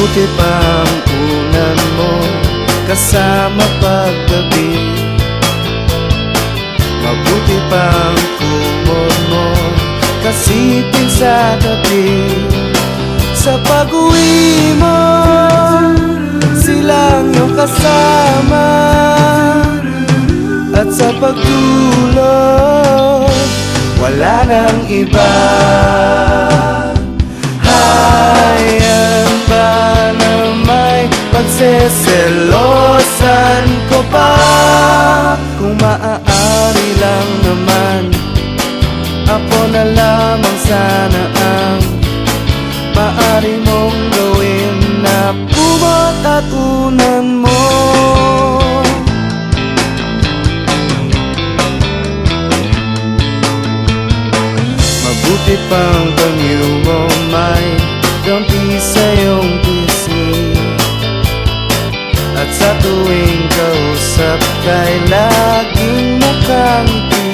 Mabuti pang unan mo kasama paggabi. Mabuti pang kumot mo kasipin sa tabi. Sa pag-uwi mo, silang iyong kasama. At sa pagtulog, wala nang iba. Hayaan ba na may pagseselosan ko pa? Kung maaari lang naman, ako na lamang sana ang maaari mong gawin na kumot at unan mo. Mabuti pang bangyo mo may dampi sa iyong pisngi. At sa tuwing kausap kay laging nakangiti.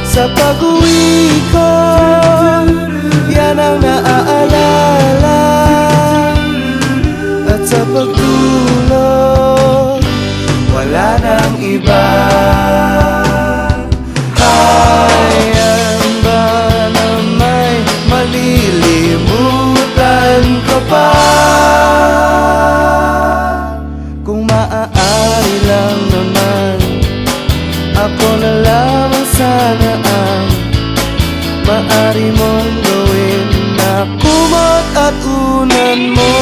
Sa pag-uwi ko, yan ang naaalala. At sa pagtulog, wala nang iba. Hayaan ba na may malilimutan ka pa? Kung maaari lang naman, ako na lamang sana ang maaari mong gawin na kumot at unan mo.